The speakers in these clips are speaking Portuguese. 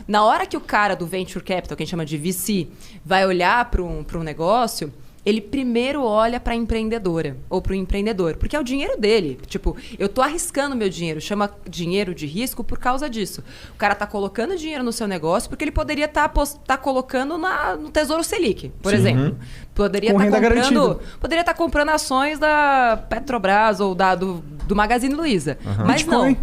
Na hora que o cara do Venture Capital, que a gente chama de VC, vai olhar para um negócio, ele primeiro olha para a empreendedora ou para o empreendedor, porque é o dinheiro dele. Tipo, eu tô arriscando meu dinheiro, chama dinheiro de risco por causa disso. O cara tá colocando dinheiro no seu negócio porque ele poderia estar colocando no Tesouro Selic, por exemplo. Poderia estar comprando ações da Petrobras ou do Magazine Luiza. Mas Bitcoin.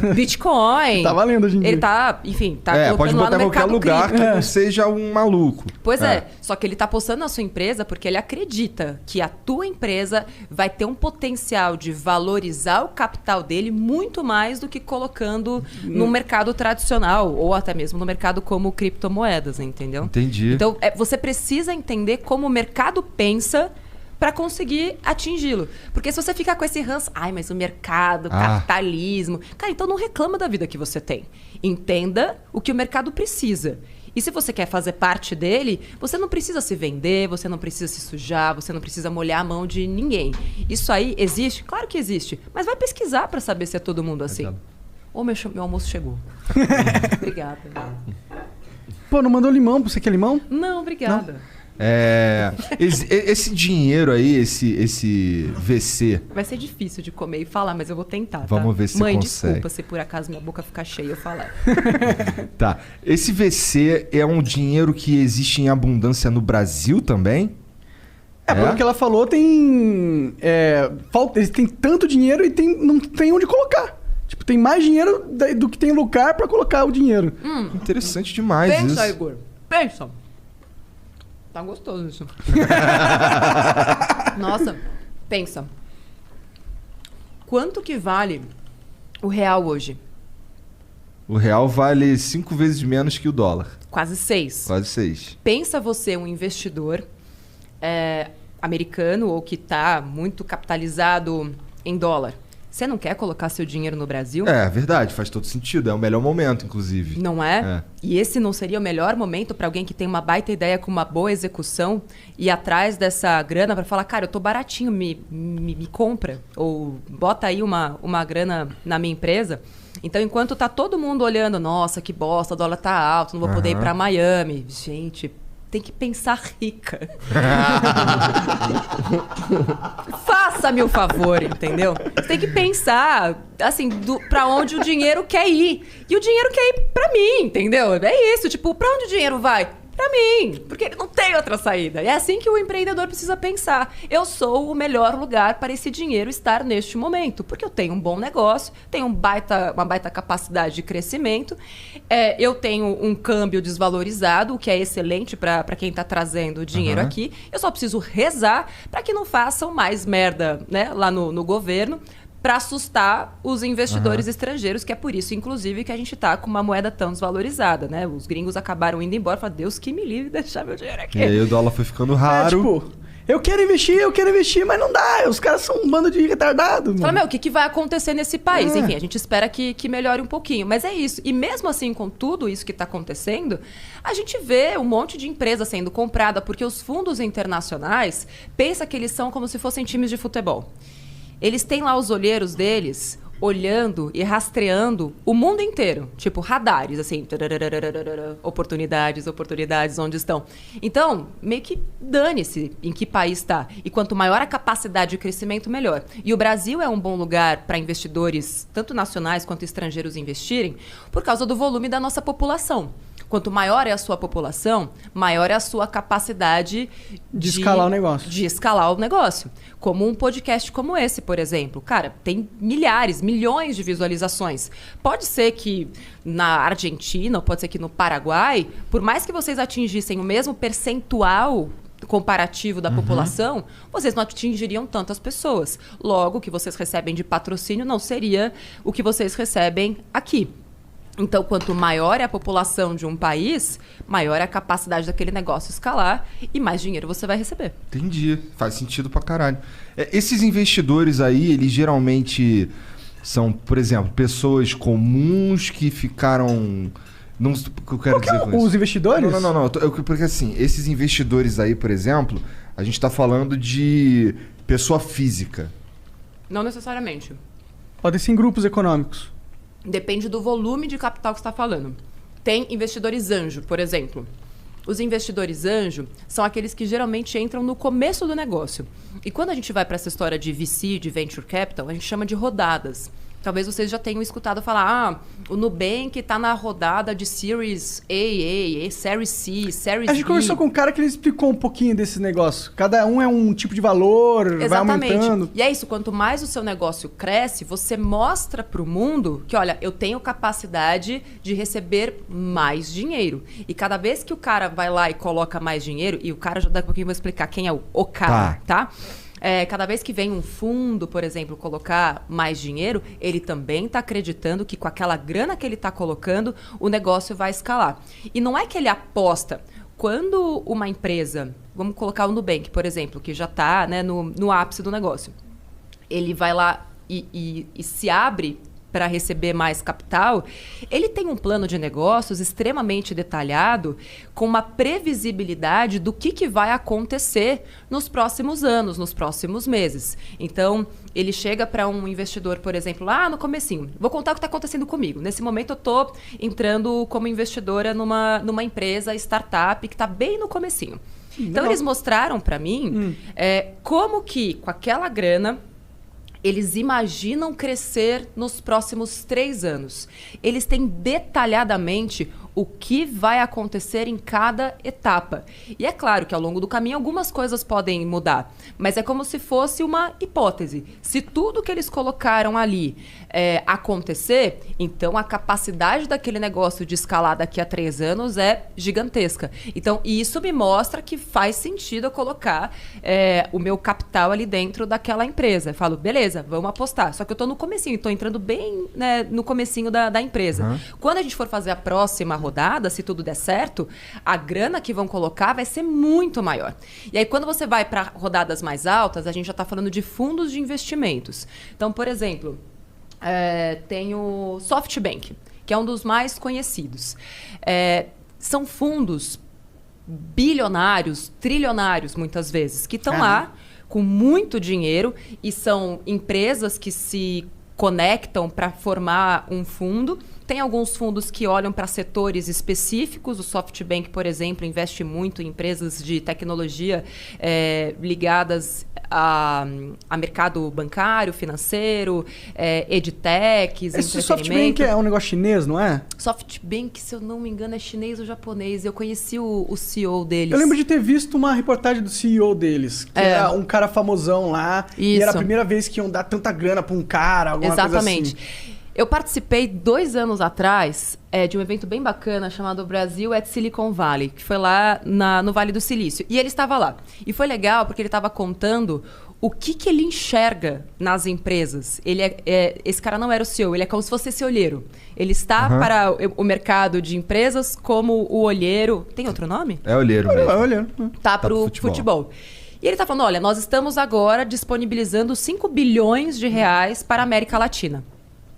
não. Bitcoin. Tá valendo hoje em dia. Ele tá, enfim, tá colocando pode lá botar no em qualquer mercado lugar cripto. que não seja um maluco. Pois é, só que ele está apostando na sua empresa porque ele acredita que a tua empresa vai ter um potencial de valorizar o capital dele muito mais do que colocando no mercado tradicional ou até mesmo no mercado como criptomoedas, entendeu? Entendi. Então, você precisa entender como o mercado pensa para conseguir atingi-lo. Porque se você ficar com esse ranço, mas o mercado, capitalismo... Cara, então não reclama da vida que você tem. Entenda o que o mercado precisa. E se você quer fazer parte dele, você não precisa se vender, você não precisa se sujar, você não precisa molhar a mão de ninguém. Isso aí existe? Claro que existe. Mas vai pesquisar para saber se é todo mundo assim. Meu almoço chegou. Obrigada. Pô, não mandou limão? Você quer limão? Não, obrigada. Não. Esse dinheiro aí, esse VC... Vai ser difícil de comer e falar, mas eu vou tentar, Vamos ver se Mãe, você consegue. desculpa se por acaso minha boca ficar cheia eu falar. Tá. Esse VC é um dinheiro que existe em abundância no Brasil também? Pelo que ela falou, tem... eles têm tanto dinheiro e não tem onde colocar. Tipo, tem mais dinheiro do que tem lugar pra colocar o dinheiro. Interessante demais isso. Pensa, Igor. Pensa. Tá gostoso isso. Nossa, pensa. Quanto que vale o real hoje? O real vale 5 vezes menos que o dólar. Quase 6. Quase 6. Pensa você, um investidor americano ou que está muito capitalizado em dólar. Você não quer colocar seu dinheiro no Brasil? É verdade, faz todo sentido. É o melhor momento, inclusive. Não é? E esse não seria o melhor momento para alguém que tem uma baita ideia com uma boa execução e ir atrás dessa grana para falar, cara, eu tô baratinho, me compra. Ou bota aí uma grana na minha empresa. Então, enquanto tá todo mundo olhando, nossa, que bosta, o dólar tá alto, não vou poder ir para Miami. Gente, tem que pensar rica. Faça-me o favor, entendeu? Você tem que pensar, assim, pra onde o dinheiro quer ir. E o dinheiro quer ir pra mim, entendeu? É isso, tipo, pra onde o dinheiro vai? Pra mim, porque ele não tem outra saída. E é assim que o empreendedor precisa pensar. Eu sou o melhor lugar para esse dinheiro estar neste momento, porque eu tenho um bom negócio, tenho uma baita capacidade de crescimento, eu tenho um câmbio desvalorizado, o que é excelente para quem está trazendo dinheiro aqui. Eu só preciso rezar para que não façam mais merda, né, lá no governo, para assustar os investidores estrangeiros, que é por isso, inclusive, que a gente tá com uma moeda tão desvalorizada, né? Os gringos acabaram indo embora, falaram, Deus que me livre de deixar meu dinheiro aqui. E aí o dólar foi ficando raro. Eu quero investir, mas não dá. Os caras são um bando de retardado. Fala, o que vai acontecer nesse país? Enfim, a gente espera que melhore um pouquinho. Mas é isso. E mesmo assim, com tudo isso que está acontecendo, a gente vê um monte de empresa sendo comprada, porque os fundos internacionais, pensa que eles são como se fossem times de futebol. Eles têm lá os olheiros deles olhando e rastreando o mundo inteiro. Tipo, radares, assim. Oportunidades, onde estão. Então, meio que dane-se em que país está. E quanto maior a capacidade de crescimento, melhor. E o Brasil é um bom lugar para investidores, tanto nacionais quanto estrangeiros, investirem, por causa do volume da nossa população. Quanto maior é a sua população, maior é a sua capacidade de escalar o negócio. De escalar o negócio. Como um podcast como esse, por exemplo. Cara, tem milhões de visualizações. Pode ser que na Argentina, ou pode ser que no Paraguai, por mais que vocês atingissem o mesmo percentual comparativo da população, vocês não atingiriam tantas pessoas. Logo, o que vocês recebem de patrocínio não seria o que vocês recebem aqui. Então, quanto maior é a população de um país, maior é a capacidade daquele negócio escalar e mais dinheiro você vai receber. Entendi. Faz sentido pra caralho. Esses investidores aí, eles geralmente são, por exemplo, pessoas comuns que ficaram... Não, o que eu quero dizer com isso? Os investidores? Não. Porque assim, esses investidores aí, por exemplo, a gente tá falando de pessoa física. Não necessariamente. Podem ser em grupos econômicos. Depende do volume de capital que você está falando. Tem investidores anjo, por exemplo. Os investidores anjo são aqueles que geralmente entram no começo do negócio. E quando a gente vai para essa história de VC, de Venture Capital, a gente chama de rodadas. Talvez vocês já tenham escutado falar, o Nubank está na rodada de Series A, Series C, Series D. A gente conversou com um cara que ele explicou um pouquinho desse negócio. Cada um é um tipo de valor, Exatamente. Vai aumentando. E é isso, quanto mais o seu negócio cresce, você mostra para o mundo que, olha, eu tenho capacidade de receber mais dinheiro. E cada vez que o cara vai lá e coloca mais dinheiro, e o cara, já daqui a pouquinho eu vou explicar quem é o cara, tá? Cada vez que vem um fundo, por exemplo, colocar mais dinheiro, ele também está acreditando que com aquela grana que ele está colocando, o negócio vai escalar. E não é que ele aposta. Quando uma empresa, vamos colocar o Nubank, por exemplo, que já está, né, no ápice do negócio, ele vai lá e se abre para receber mais capital, ele tem um plano de negócios extremamente detalhado, com uma previsibilidade do que vai acontecer nos próximos anos, nos próximos meses. Então, ele chega para um investidor, por exemplo, lá no comecinho. Vou contar o que está acontecendo comigo. Nesse momento, eu estou entrando como investidora numa empresa, startup, que está bem no comecinho. Então, eles mostraram para mim como que, com aquela grana, eles imaginam crescer nos próximos 3 anos. Eles têm detalhadamente o que vai acontecer em cada etapa. E é claro que ao longo do caminho algumas coisas podem mudar, mas é como se fosse uma hipótese. Se tudo que eles colocaram ali acontecer, então a capacidade daquele negócio de escalar daqui a 3 anos é gigantesca. Então, isso me mostra que faz sentido eu colocar o meu capital ali dentro daquela empresa. Eu falo, beleza, vamos apostar. Só que eu estou no comecinho, estou entrando bem, né, no comecinho da empresa. Uhum. Quando a gente for fazer a próxima rodada, se tudo der certo, a grana que vão colocar vai ser muito maior. E aí, quando você vai para rodadas mais altas, a gente já está falando de fundos de investimentos. Então, por exemplo, tem o SoftBank, que é um dos mais conhecidos. São fundos bilionários, trilionários, muitas vezes, que estão lá com muito dinheiro e são empresas que se conectam para formar um fundo. Tem alguns fundos que olham para setores específicos. O SoftBank, por exemplo, investe muito em empresas de tecnologia ligadas a mercado bancário, financeiro, edtechs, entretenimento. Esse SoftBank é um negócio chinês, não é? SoftBank, se eu não me engano, é chinês ou japonês. Eu conheci o CEO deles. Eu lembro de ter visto uma reportagem do CEO deles, que era um cara famosão lá. Isso. E era a primeira vez que iam dar tanta grana para um cara, alguma Exatamente. coisa assim. Eu participei 2 anos atrás de um evento bem bacana chamado Brasil at Silicon Valley, que foi lá no Vale do Silício. E ele estava lá. E foi legal porque ele estava contando o que ele enxerga nas empresas. Esse cara não era o CEO, ele é como se fosse esse olheiro. Ele está para o mercado de empresas como o olheiro... Tem outro nome? É olheiro mesmo. É olheiro. Tá para o futebol. E ele está falando, olha, nós estamos agora disponibilizando 5 bilhões de reais para a América Latina.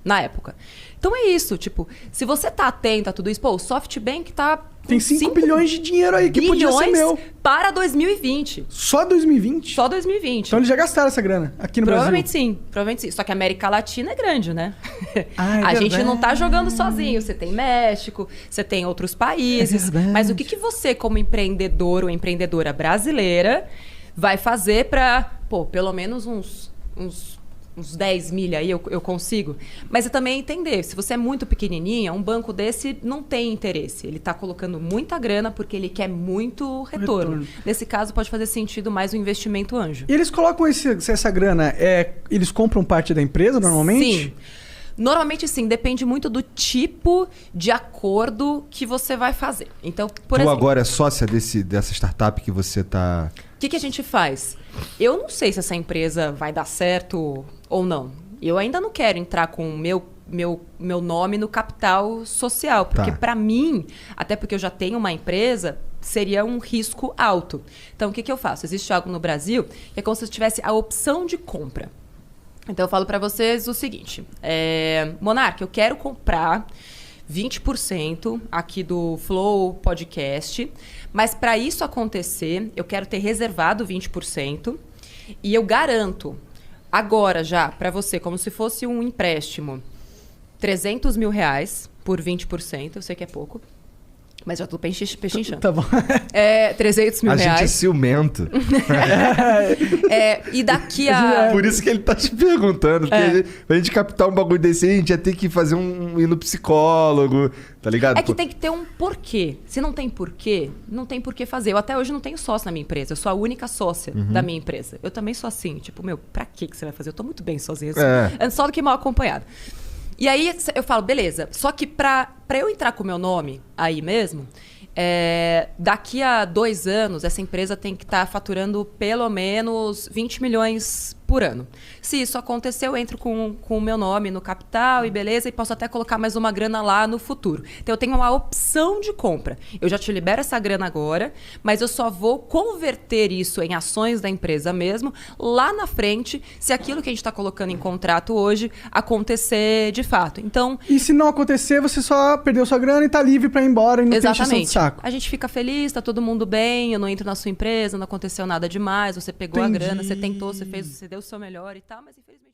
Na época. Então é isso, tipo, se você tá atento a tudo isso, o SoftBank tá... Tem 5 bilhões de dinheiro aí que podia ser meu. Para 2020. Só 2020? Só 2020. Então eles já gastaram essa grana aqui no Provavelmente Brasil? Provavelmente sim. Só que a América Latina é grande, né? A gente não tá jogando sozinho. Você tem México, você tem outros países. Mas o que você, como empreendedor ou empreendedora brasileira, vai fazer para, pelo menos uns 10 milha aí eu consigo. Mas eu também entender, se você é muito pequenininha, um banco desse não tem interesse. Ele está colocando muita grana porque ele quer muito retorno. Nesse caso, pode fazer sentido mais o investimento anjo. E eles colocam essa grana, eles compram parte da empresa normalmente? Sim. Normalmente sim, depende muito do tipo de acordo que você vai fazer. Então, por exemplo, agora é sócia dessa startup que você está... O que a gente faz? Eu não sei se essa empresa vai dar certo ou não. Eu ainda não quero entrar com o meu nome no capital social, porque para mim, até porque eu já tenho uma empresa, seria um risco alto. Então, o que eu faço? Existe algo no Brasil que é como se eu tivesse a opção de compra. Então, eu falo para vocês o seguinte. Monark, eu quero comprar 20% aqui do Flow Podcast, mas para isso acontecer, eu quero ter reservado 20% e eu garanto agora já para você, como se fosse um empréstimo, 300 mil reais por 20%, eu sei que é pouco, Mas já tô pechinchando. Tá bom. 300 mil A gente é reais. ciumento. E daqui a... Por isso que ele tá te perguntando. Porque pra gente captar um bagulho desse, a gente ia ter que fazer ir no psicólogo, tá ligado? É que tem que ter um porquê. Se não tem porquê, não tem porquê fazer. Eu até hoje não tenho sócio na minha empresa. Eu sou a única sócia da minha empresa. Eu também sou assim. Tipo, pra que você vai fazer? Eu tô muito bem sozinha. Assim. Só do que mal acompanhada. E aí eu falo, beleza. Só que pra eu entrar com o meu nome aí mesmo, daqui a 2 anos, essa empresa tem que estar faturando pelo menos 20 milhões por ano. Se isso acontecer, eu entro com o meu nome no capital e beleza, e posso até colocar mais uma grana lá no futuro. Então eu tenho uma opção de compra. Eu já te libero essa grana agora, mas eu só vou converter isso em ações da empresa mesmo lá na frente, se aquilo que a gente está colocando em contrato hoje acontecer de fato. Então, E se não acontecer, você só perdeu sua grana e tá livre pra ir embora e não tem encheção de exatamente. saco. A gente fica feliz, tá todo mundo bem, eu não entro na sua empresa, não aconteceu nada demais, você pegou Entendi. a grana, você tentou, você fez, você deu o seu melhor e tal, mas infelizmente